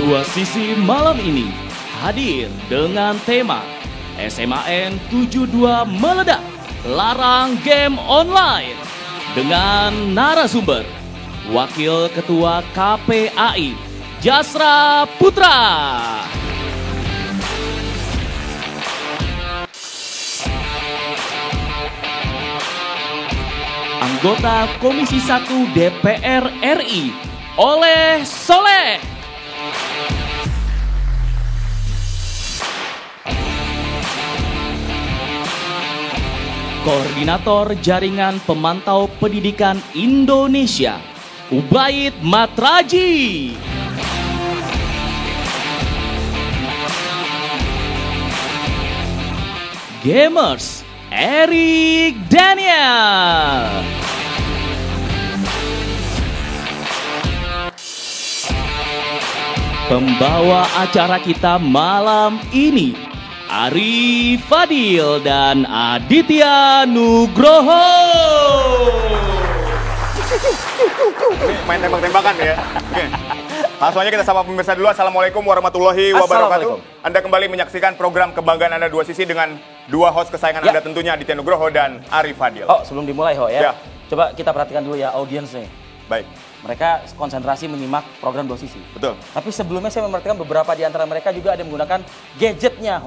Dua Sisi malam ini hadir dengan tema SMAN 72 Meledak Larang Game Online dengan narasumber Wakil Ketua KPAI Jasra Putra, anggota Komisi 1 DPR RI Oleh Soleh, Koordinator Jaringan Pemantau Pendidikan Indonesia Ubaid Matraji, Gamers Eric Daniel, pembawa acara kita malam ini Arif Fadil dan Aditya Nugroho. Ini main tembak-tembakan ya. Oke. Langsung aja kita sapa pemirsa dulu. Assalamualaikum warahmatullahi wabarakatuh. Anda kembali menyaksikan program Kebanggaan Anda Dua Sisi dengan dua host kesayangan Anda tentunya, Aditya Nugroho dan Arif Fadil. Oh, sebelum dimulai ya. Ya. Coba kita perhatikan dulu ya audiens nih. Baik. Mereka konsentrasi menyimak program Dua Sisi. Betul. Tapi sebelumnya saya memperhatikan beberapa di antara mereka juga ada yang menggunakan gadgetnya,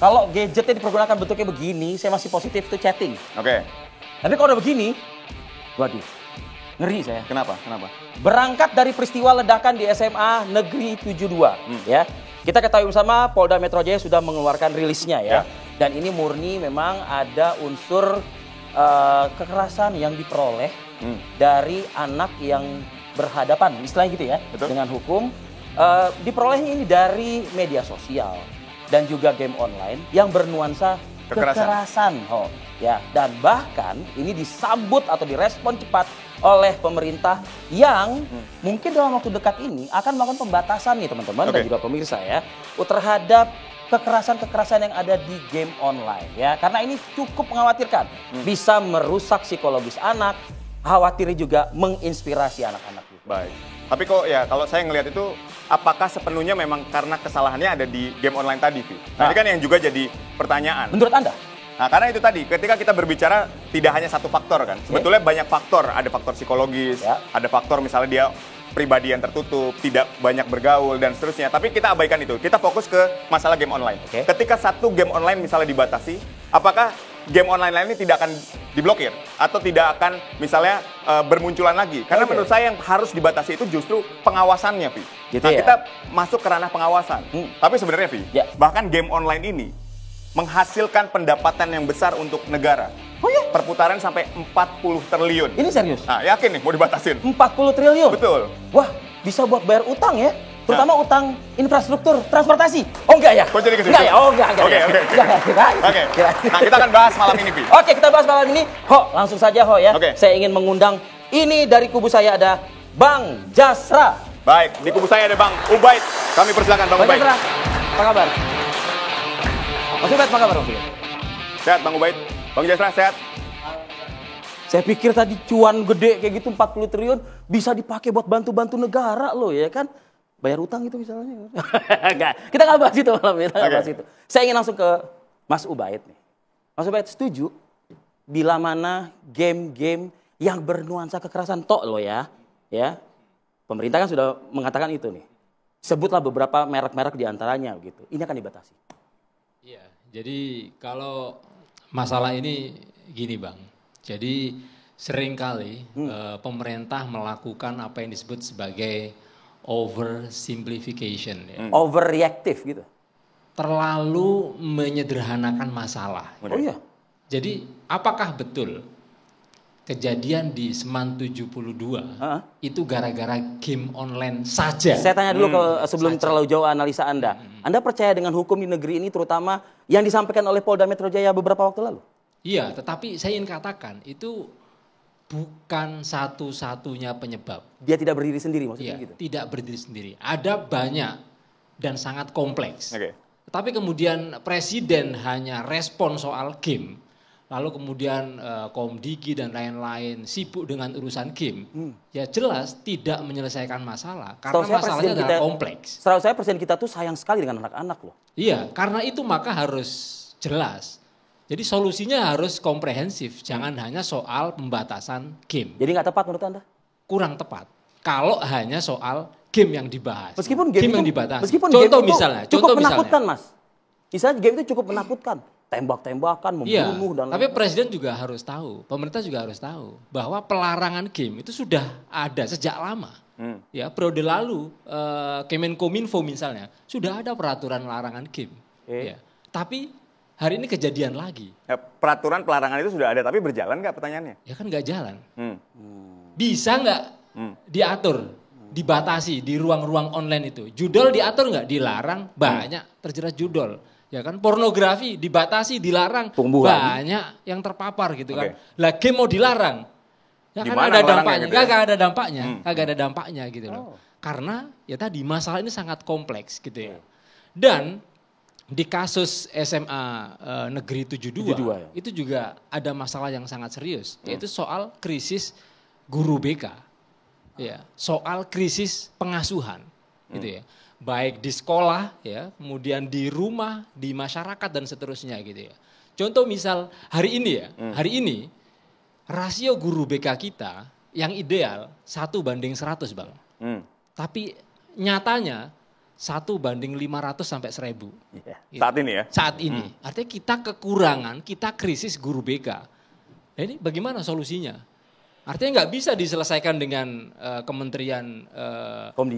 Kalau gadgetnya dipergunakan bentuknya begini, saya masih positif itu chatting. Oke. Tapi kalau udah begini, waduh, ngeri saya. Kenapa? Kenapa? Berangkat dari peristiwa ledakan di SMA Negeri 72, ya. Kita ketahui bersama Polda Metro Jaya sudah mengeluarkan rilisnya ya. Dan ini murni memang ada unsur kekerasan yang diperoleh dari anak yang berhadapan, istilahnya gitu ya, dengan hukum. Diperolehnya ini dari media sosial dan juga game online yang bernuansa kekerasan. Ya, dan bahkan ini disambut atau direspon cepat oleh pemerintah yang mungkin dalam waktu dekat ini akan melakukan pembatasan nih teman-teman dan juga pemirsa ya terhadap kekerasan-kekerasan yang ada di game online ya, karena ini cukup mengkhawatirkan, bisa merusak psikologis anak, khawatirnya juga menginspirasi anak-anak. Baik. Tapi kok ya kalau saya ngelihat itu apakah sepenuhnya memang karena kesalahannya ada di game online tadi, Vi? Nah, ini kan yang juga jadi pertanyaan. Menurut Anda? Nah, karena itu tadi, ketika kita berbicara tidak hanya satu faktor kan. Sebetulnya banyak faktor. Ada faktor psikologis, ada faktor misalnya dia pribadi yang tertutup, tidak banyak bergaul, dan seterusnya. Tapi kita abaikan itu. Kita fokus ke masalah game online. Ketika satu game online misalnya dibatasi, apakah game online lain ini tidak akan diblokir? Atau tidak akan misalnya bermunculan lagi? Karena menurut saya yang harus dibatasi itu justru pengawasannya, Vi. Gitu nah, ya? kita masuk ke ranah pengawasan. Tapi sebenarnya, Vi, bahkan game online ini menghasilkan pendapatan yang besar untuk negara. Perputaran sampai 40 triliun. Ini serius? Nah, yakin nih mau dibatasin? 40 triliun? Betul. Wah, bisa buat bayar utang ya? Terutama utang infrastruktur transportasi. Oh enggak ya? Kok jadi ke situ? Enggak ya? Oh enggak. Oke. Nah, kita akan bahas malam ini, Vi. Oke, kita bahas malam ini. Langsung saja ya. Saya ingin mengundang, ini dari kubu saya ada Bang Jasra. Baik, di kubu saya ada Bang Ubaid. Kami persilakan Bang Ubaid. Jasra, apa kabar? Mas Ubaid, apa kabar Bang Ubaid? Sehat Bang Ubaid. Bang Jasra sehat? Saya pikir tadi cuan gede kayak gitu 40 triliun bisa dipakai buat bantu-bantu negara loh ya kan. Bayar utang itu misalnya. Enggak, kita nggak bahas itu malam ini. Bahas itu. Saya ingin langsung ke Mas Ubaid nih. Mas Ubaid setuju bila mana game-game yang bernuansa kekerasan loh ya. Ya. Pemerintah kan sudah mengatakan itu nih. Sebutlah beberapa merek-merek di antaranya gitu. Ini akan dibatasi. Iya, jadi kalau masalah ini gini Bang. Jadi seringkali pemerintah melakukan apa yang disebut sebagai oversimplification. Ya. Overreactive gitu? Terlalu menyederhanakan masalah. Oh iya? Jadi apakah betul kejadian di Seman 72 itu gara-gara game online saja? Saya tanya dulu sebelum terlalu jauh analisa Anda. Anda percaya dengan hukum di negeri ini terutama yang disampaikan oleh Polda Metro Jaya beberapa waktu lalu? Iya, tetapi saya ingin katakan itu bukan satu-satunya penyebab. Dia tidak berdiri sendiri maksudnya gitu? Tidak berdiri sendiri. Ada banyak dan sangat kompleks. Tapi kemudian presiden hanya respon soal game, lalu kemudian Komdigi dan lain-lain sibuk dengan urusan game, ya jelas tidak menyelesaikan masalah karena masalahnya adalah kompleks. Setahu saya presiden kita tuh sayang sekali dengan anak-anak loh. Iya, karena itu maka harus jelas. Jadi solusinya harus komprehensif, jangan hanya soal pembatasan game. Jadi nggak tepat menurut Anda? Kurang tepat. Kalau hanya soal game yang dibahas. Meskipun game yang itu, dibatasi. Meskipun contoh game misalnya, itu cukup contoh menakutkan, misalnya. Mas. Misalnya game itu cukup menakutkan. Tembak-tembakan, membunuh, dan tapi presiden juga harus tahu, pemerintah juga harus tahu bahwa pelarangan game itu sudah ada sejak lama. Ya, periode lalu Kemenkominfo misalnya sudah ada peraturan larangan game. Ya. Tapi hari ini kejadian lagi. Ya, peraturan pelarangan itu sudah ada, tapi berjalan nggak pertanyaannya? Ya kan nggak jalan. Bisa nggak diatur, dibatasi di ruang-ruang online itu? Judol diatur nggak? Dilarang, banyak terjerat judol. Ya kan, pornografi dibatasi, dilarang, banyak yang terpapar gitu kan. Lah game mau dilarang, ya kan ada dampaknya, gitu ya? kagak ada dampaknya, kagak ada dampaknya gitu loh. Karena ya tadi masalah ini sangat kompleks gitu ya. Dan di kasus SMA Negeri 72 itu juga ada masalah yang sangat serius, yaitu soal krisis guru BK, ya, soal krisis pengasuhan, gitu ya. Baik di sekolah, ya, kemudian di rumah, di masyarakat dan seterusnya gitu ya. Contoh misal hari ini ya, hari ini rasio guru BK kita yang ideal 1:100 Bang. Tapi nyatanya 1:500 sampai 1000. Gitu. Saat ini ya? Saat ini. Artinya kita kekurangan, kita krisis guru BK. Nah, ini bagaimana solusinya? Artinya nggak bisa diselesaikan dengan Kementerian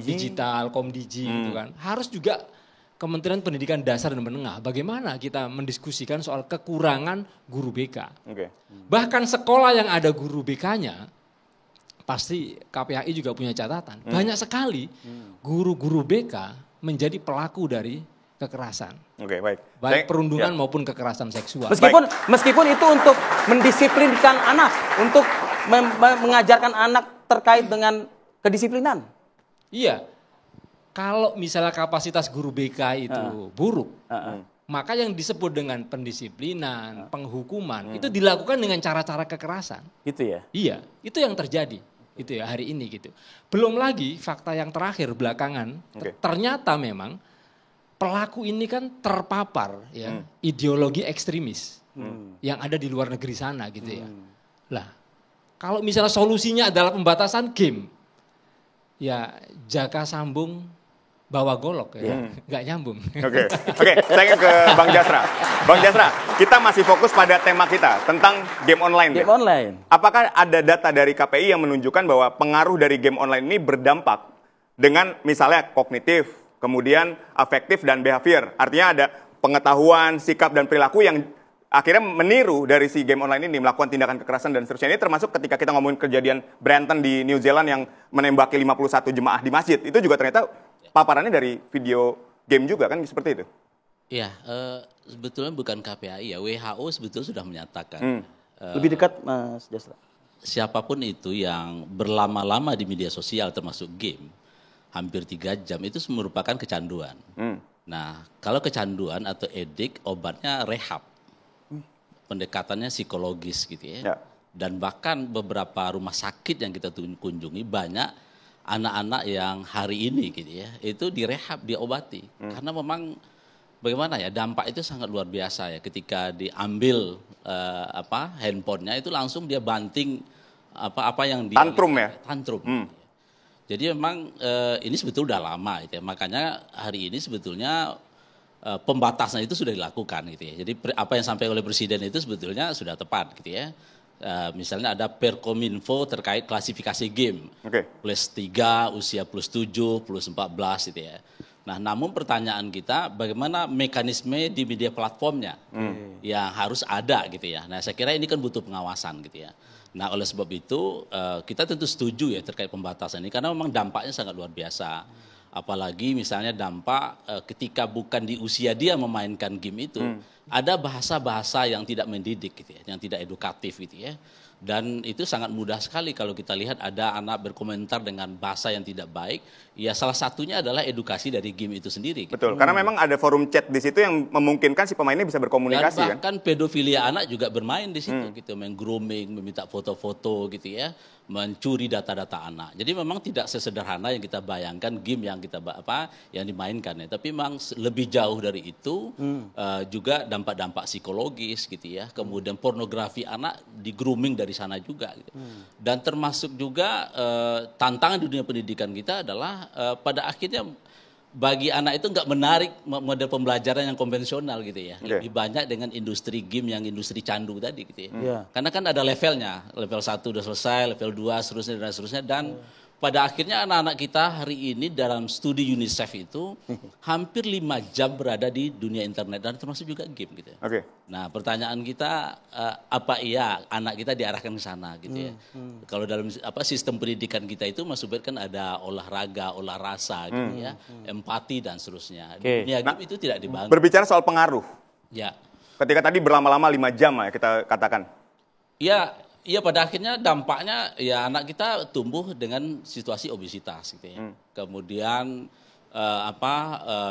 Digital, Komdigi gitu kan. Harus juga Kementerian Pendidikan Dasar dan Menengah. Bagaimana kita mendiskusikan soal kekurangan guru BK. Bahkan sekolah yang ada guru BK-nya, pasti KPAI juga punya catatan. Banyak sekali guru-guru BK menjadi pelaku dari kekerasan. Baik perundungan maupun kekerasan seksual. Meskipun itu untuk mendisiplinkan anak, untuk mengajarkan anak terkait dengan kedisiplinan. Iya. Kalau misalnya kapasitas guru BK itu buruk, maka yang disebut dengan pendisiplinan, penghukuman, itu dilakukan dengan cara-cara kekerasan. Gitu ya? Iya, itu yang terjadi. Itu ya hari ini gitu. Belum lagi fakta yang terakhir belakangan, ternyata memang pelaku ini kan terpapar ya ideologi ekstremis yang ada di luar negeri sana gitu ya. Lah, kalau misalnya solusinya adalah pembatasan game, ya Jaka Sambung bawa golok ya, nggak nyambung. Oke, saya ingin ke Bang Jasra. Bang Jasra, kita masih fokus pada tema kita tentang game online. Game online. Apakah ada data dari KPI yang menunjukkan bahwa pengaruh dari game online ini berdampak dengan misalnya kognitif, kemudian afektif dan behavior? Artinya ada pengetahuan, sikap dan perilaku yang akhirnya meniru dari si game online ini, melakukan tindakan kekerasan dan seterusnya. Ini termasuk ketika kita ngomongin kejadian Brenton di New Zealand yang menembaki 51 jemaah di masjid. Itu juga ternyata paparannya dari video game juga kan, seperti itu? Iya, sebetulnya bukan KPAI ya, WHO sebetulnya sudah menyatakan. Lebih dekat Mas Jasra. Siapapun itu yang berlama-lama di media sosial termasuk game, hampir 3 jam itu merupakan kecanduan. Nah, kalau kecanduan atau edik, obatnya rehab. Pendekatannya psikologis gitu ya. Dan bahkan beberapa rumah sakit yang kita kunjungi banyak anak-anak yang hari ini gitu ya, itu direhab, diobati. Karena memang bagaimana ya, dampak itu sangat luar biasa ya, ketika diambil handphonenya itu langsung dia banting apa yang dia tantrum ya. Tantrum. Jadi memang ini sebetulnya udah lama gitu ya. Makanya hari ini sebetulnya pembatasan itu sudah dilakukan gitu ya. Jadi apa yang sampai oleh presiden itu sebetulnya sudah tepat gitu ya. Misalnya ada Perkominfo terkait klasifikasi game. Plus 3, usia plus 7, plus 14 gitu ya. Nah, namun pertanyaan kita bagaimana mekanisme di media platformnya yang harus ada gitu ya. Nah, saya kira ini kan butuh pengawasan gitu ya. Nah, oleh sebab itu kita tentu setuju ya terkait pembatasan ini karena memang dampaknya sangat luar biasa. Apalagi misalnya dampak ketika bukan di usia dia memainkan game itu, ada bahasa-bahasa yang tidak mendidik gitu ya, yang tidak edukatif gitu ya. Dan itu sangat mudah sekali kalau kita lihat ada anak berkomentar dengan bahasa yang tidak baik. Ya salah satunya adalah edukasi dari game itu sendiri. Betul, karena memang ada forum chat di situ yang memungkinkan si pemainnya bisa berkomunikasi Dan bahkan pedofilia anak juga bermain di situ, gitu, main grooming, meminta foto-foto, gitu ya, mencuri data-data anak. Jadi memang tidak sesederhana yang kita bayangkan game yang kita yang dimainkan ya. Tapi memang lebih jauh dari itu, juga dampak-dampak psikologis, gitu ya. Kemudian pornografi anak di grooming dari sana juga. Gitu. Dan termasuk juga tantangan di dunia pendidikan kita adalah pada akhirnya bagi anak itu nggak menarik model pembelajaran yang konvensional gitu ya. Lebih banyak dengan industri game yang industri candu tadi gitu ya. Karena kan ada levelnya. Level 1 udah selesai, level 2 seterusnya dan pada akhirnya anak-anak kita hari ini dalam studi UNICEF itu hampir 5 jam berada di dunia internet dan termasuk juga game gitu ya. Nah, pertanyaan kita apa iya anak kita diarahkan ke sana gitu ya. Kalau dalam sistem pendidikan kita itu Mas Ubed kan ada olahraga, olah rasa gitu ya, empati dan seterusnya. Dunia game itu tidak dibangun. Berbicara soal pengaruh. Ya. Ketika tadi berlama-lama 5 jam ya kita katakan. Iya pada akhirnya dampaknya ya anak kita tumbuh dengan situasi obesitas gitu ya. Kemudian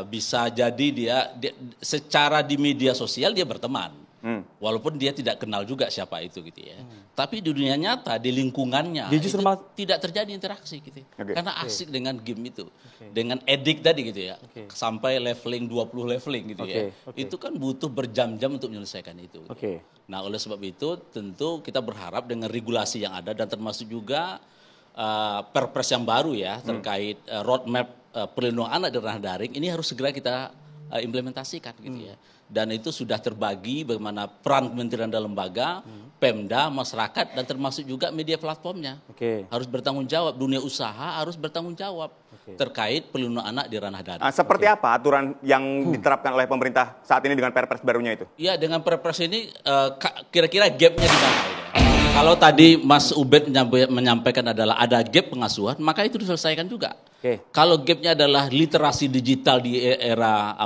bisa jadi dia secara di media sosial dia berteman. Walaupun dia tidak kenal juga siapa itu gitu ya. Tapi di dunia nyata di lingkungannya itu tidak terjadi interaksi gitu. Karena asik dengan game itu. Dengan edik tadi gitu ya. Sampai leveling 20 leveling gitu ya. Itu kan butuh berjam-jam untuk menyelesaikan itu. Nah, oleh sebab itu tentu kita berharap dengan regulasi yang ada dan termasuk juga perpres yang baru ya terkait roadmap perlindungan anak di ranah daring ini harus segera kita implementasikan gitu ya. Dan itu sudah terbagi bagaimana peran kementerian dan lembaga, Pemda, masyarakat, dan termasuk juga media platformnya. Harus bertanggung jawab, dunia usaha harus bertanggung jawab terkait perlindungan anak di ranah daring. Seperti apa aturan yang diterapkan oleh pemerintah saat ini dengan perpres barunya itu? Ya, dengan perpres ini kira-kira gapnya di mana? Kalau tadi Mas Ubed menyampaikan adalah ada gap pengasuhan, maka itu diselesaikan juga. Kalau gapnya adalah literasi digital di era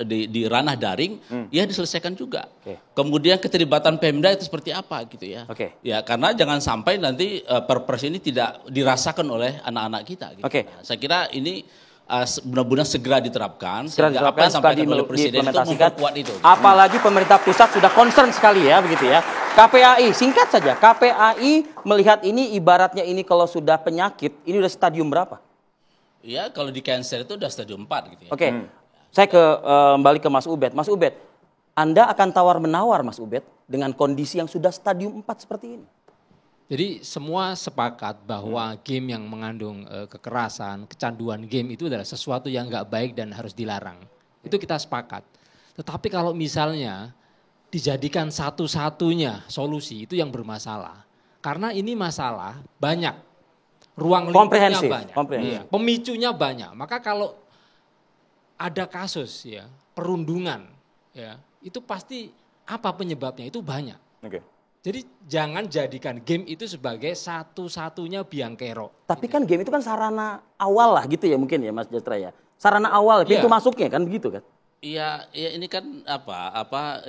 di ranah daring, ya diselesaikan juga. Kemudian keterlibatan Pemda itu seperti apa gitu ya? Ya karena jangan sampai nanti perpres ini tidak dirasakan oleh anak-anak kita. Gitu. Saya kira ini benar-benar segera diterapkan. Apa yang disampaikan oleh Presiden itu memperkuat itu. Apalagi pemerintah pusat sudah concern sekali ya begitu ya. KPAI, singkat saja, KPAI melihat ini ibaratnya ini kalau sudah penyakit, ini udah stadium berapa? Ya kalau di cancer itu udah stadium 4 gitu ya. Saya kembali ke Mas Ubed. Mas Ubed, Anda akan tawar-menawar Mas Ubed dengan kondisi yang sudah stadium 4 seperti ini? Jadi semua sepakat bahwa game yang mengandung kekerasan, kecanduan game itu adalah sesuatu yang nggak baik dan harus dilarang. Itu kita sepakat. Tetapi kalau misalnya dijadikan satu-satunya solusi itu yang bermasalah. Karena ini masalah banyak. Ruang lingkupnya banyak. Iya, pemicunya banyak. Maka kalau ada kasus ya, perundungan ya, itu pasti apa penyebabnya itu banyak. Jadi jangan jadikan game itu sebagai satu-satunya biang kerok. Tapi kan game itu kan sarana awal lah gitu ya mungkin ya Mas Jastra ya. Sarana awal, pintu masuknya kan begitu kan. Iya, ini kan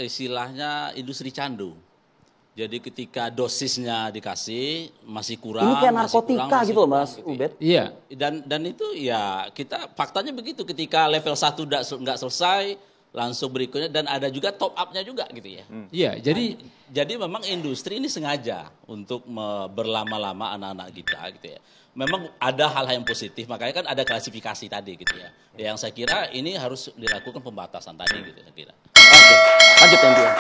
istilahnya industri candu. Jadi ketika dosisnya dikasih masih kurang. Ini kayak narkotika gitu loh Mas Ubed. Iya. Dan itu ya kita faktanya begitu ketika level 1 nggak selesai langsung berikutnya dan ada juga top up-nya juga gitu ya. Iya, jadi memang industri ini sengaja untuk berlama-lama anak-anak kita gitu ya. Memang ada hal-hal yang positif, makanya kan ada klasifikasi tadi gitu ya. Yang saya kira ini harus dilakukan pembatasan tadi gitu saya kira. Lanjut yang dia.